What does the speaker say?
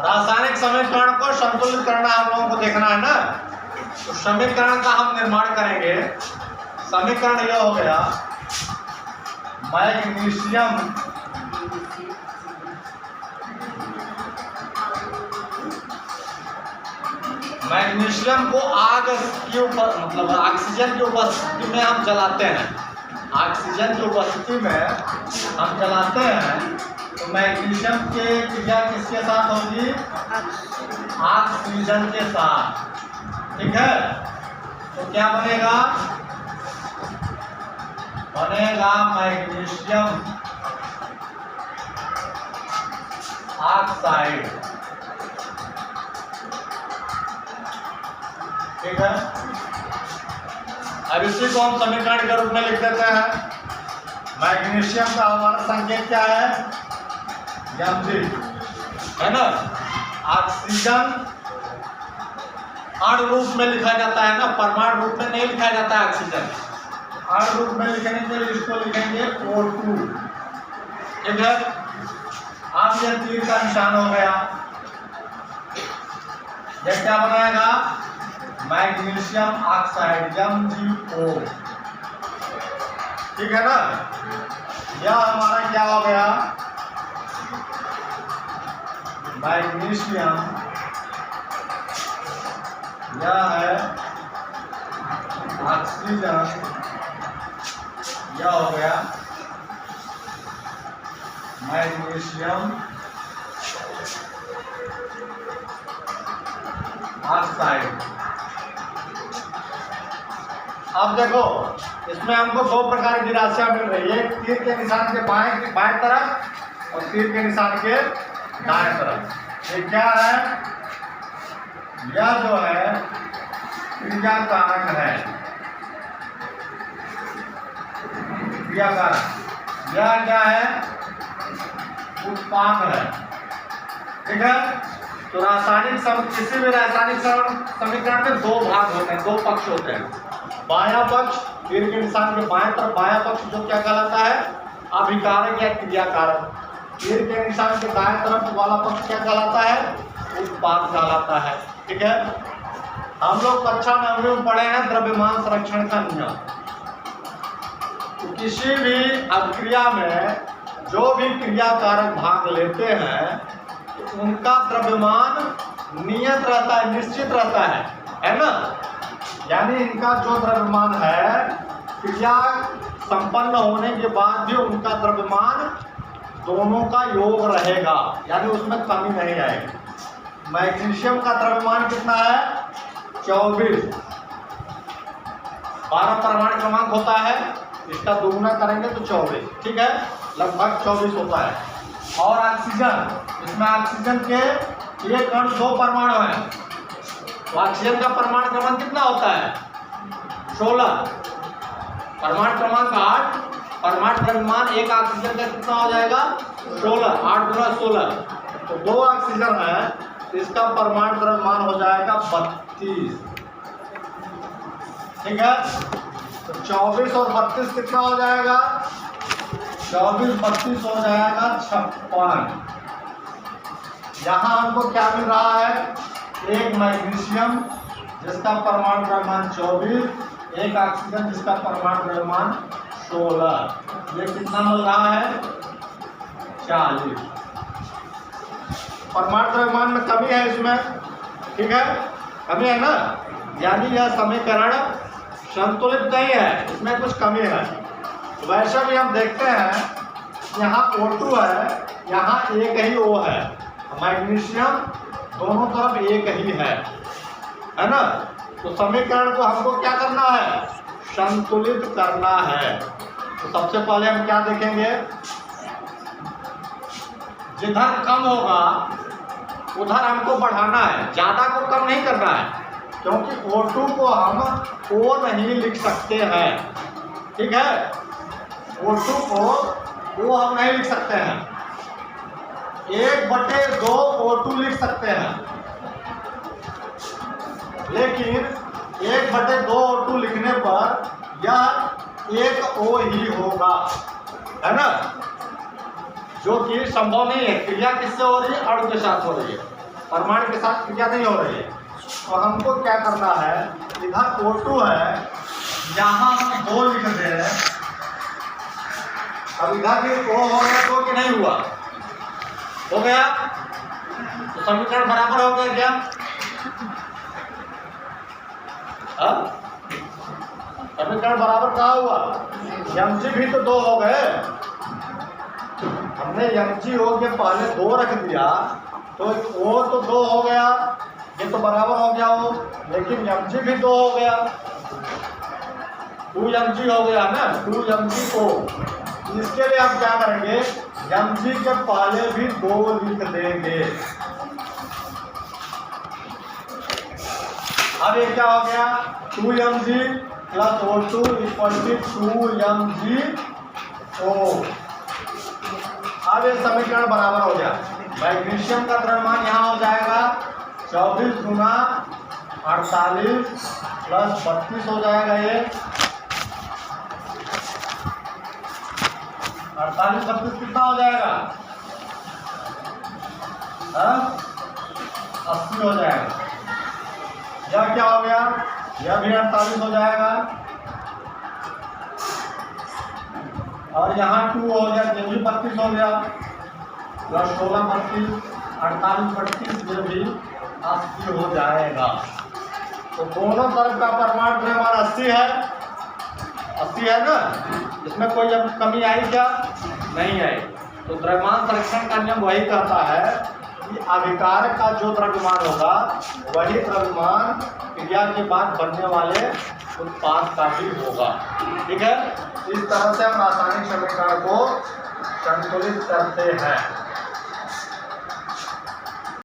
रासायनिक समीकरण को संतुलित करना हम लोगों को देखना है ना। तो समीकरण का हम निर्माण करेंगे। समीकरण यह हो गया मैग्नीशियम को आग के ऊपर मतलब ऑक्सीजन की उपस्थिति में हम जलाते हैं। ऑक्सीजन की उपस्थिति में हम जलाते हैं तो मैग्नीशियम की क्रिया किसके साथ होगी? ऑक्सीजन के साथ। ठीक है, तो क्या बनेगा? बनेगा मैग्नीशियम ऑक्साइड। ठीक है, अब इसी को हम समीकरण के रूप में लिख देते हैं। मैग्नीशियम का हमारा संकेत क्या है? Mg, है ना। ऑक्सीजन अणु रूप में लिखा जाता है ना, परमाणु रूप में नहीं लिखा जाता है ऑक्सीजन। अणु रूप में लिखने के लिए इसको लिखेंगे O2। ठीक है, अब ये तीर का निशान हो गया। ये क्या बनाएगा? Magnesium oxide MgO। ठीक है ना, यह हमारा क्या हो गया? मैग्नीशियम, यह है ऑक्सीजन, यह हो गया मैग्नीशियम ऑक्साइड। अब देखो, इसमें हमको दो प्रकार की राशियां मिल रही है, एक तीर के निशान के बाएं तरफ और तीर के निशान के दाएं तरफ। ये क्या है? यह जो है क्रिया कारक है, क्रिया कारक। यह क्या है? उत्पाद है। ठीक है, तो किसी भी रासायनिक समीकरण में दो भाग होते हैं, दो पक्ष होते हैं। बायां पक्ष तीर के निशान के बाएं तरफ बायां पक्ष जो क्या कहलाता है? अभिकारक या क्रियाकारक। तीर के निशान के दाएं तरफ वाला पक्ष क्या कहलाता है? उत्पाद कहलाता है। ठीक है, हम लोग कक्षा 9वीं में पढ़े हैं द्रव्यमान संरक्षण का नियम। तो किसी भी अभिक्रिया में जो भी क्रियाकारक भाग लेते हैं तो उनका द्रव्यमान नियत रहता है, निश्चित रहता है ना। यानी इनका जो द्रव्यमान है, क्रिया संपन्न होने के बाद भी उनका द्रव्यमान दोनों का योग रहेगा, यानी उसमें कमी नहीं आएगी। मैग्नीशियम का द्रव्यमान कितना है? 24। 12 परमाणु क्रमांक होता है, इसका दोगुना करेंगे तो 24। ठीक है, लगभग 24 होता है। और ऑक्सीजन, इसमें ऑक्सीजन के एक कण 2 परमाणु हैं, तो ऑक्सीजन का परमाणु क्रमांक कितना होता है? 16। परमाणु क्रमांक 8, परमाणु द्रव्यमान एक ऑक्सीजन का कितना हो जाएगा? 16। 8 गुना 16, तो 2 ऑक्सीजन है, इसका परमाणु द्रव्यमान हो जाएगा 32। ठीक है, तो 24 और 32 कितना हो जाएगा? 24 32 हो जाएगा 56। यहाँ हमको क्या मिल रहा है? एक मैग्नीशियम जिसका परमाणु द्रव्यमान 24, एक ऑक्सीजन जिसका परमाणु द्रव्यमान 16। ये कितना मिल रहा है? 40। परमाणु द्रव्यमान में कमी है इसमें। ठीक है, कमी है ना, यानी यह समीकरण संतुलित नहीं है, इसमें कुछ कमी है। वैसे भी हम देखते हैं यहाँ O2 है, यहाँ एक ही O है, मैग्नीशियम दोनों तरफ एक ही है ना। तो समीकरण को हमको क्या करना है? संतुलित करना है। तो सबसे पहले हम क्या देखेंगे? जिधर कम होगा उधर हमको बढ़ाना है, ज्यादा को कम नहीं करना है, क्योंकि O2 को हम O नहीं लिख सकते हैं। ठीक है, O2 को O हम नहीं लिख सकते हैं, 1/2 O2 लिख सकते हैं, लेकिन 1/2 O2 लिखने पर यह एक O ही होगा, है ना, जो कि संभव नहीं है। क्रिया किससे हो रही है? अणु के साथ हो रही है। परमाणु के साथ क्रिया नहीं हो रही है। तो हमको क्या करना है, इधर O2 है, यहाँ हम 2 लिख दे रहे हैं। अब इधर भी O हो गया तो कि नहीं हुआ, हो गया, तो समीकरण बराबर हो गया क्या? समीकरण बराबर कहाँ हुआ? mg भी तो 2 हो गए। हमने mg हो के पहले 2 रख दिया तो O तो 2 हो गया, ये तो बराबर हो गया वो, लेकिन mg भी 2 हो गया, 2mg हो गया ना, 2mg O। इसके लिए हम क्या करेंगे, mg के पहले भी 2 लिख देंगे। अब ये क्या हो गया, 2mg plus O2 equal to 2mgO। अब ये समीकरण बराबर हो गया। मैग्नीशियम का द्रव्यमान यहाँ हो जाएगा 24 गुना 48 प्लस 32 हो जाएगा, ये 48 32 कितना हो जाएगा, 80 हो जाएगा। यह क्या हो गया, यह भी 48 हो जाएगा, और यहाँ 2 हो गया, ये भी 32 हो गया, प्लस 16 32 48 32, ये भी 80 हो जाएगा। तो दोनों तरफ का परमाणु द्रव्यमान 80 है, 80 है ना, इसमें कोई अब कमी आई क्या? नहीं आई। तो द्रव्यमान संरक्षण का नियम वही कहता है कि अभिकारक का जो द्रव्यमान होगा वही द्रव्यमान क्रिया के बाद बनने वाले उत्पाद का भी होगा। ठीक है, इस तरह से हम रासायनिक समीकरण को संतुलित करते हैं।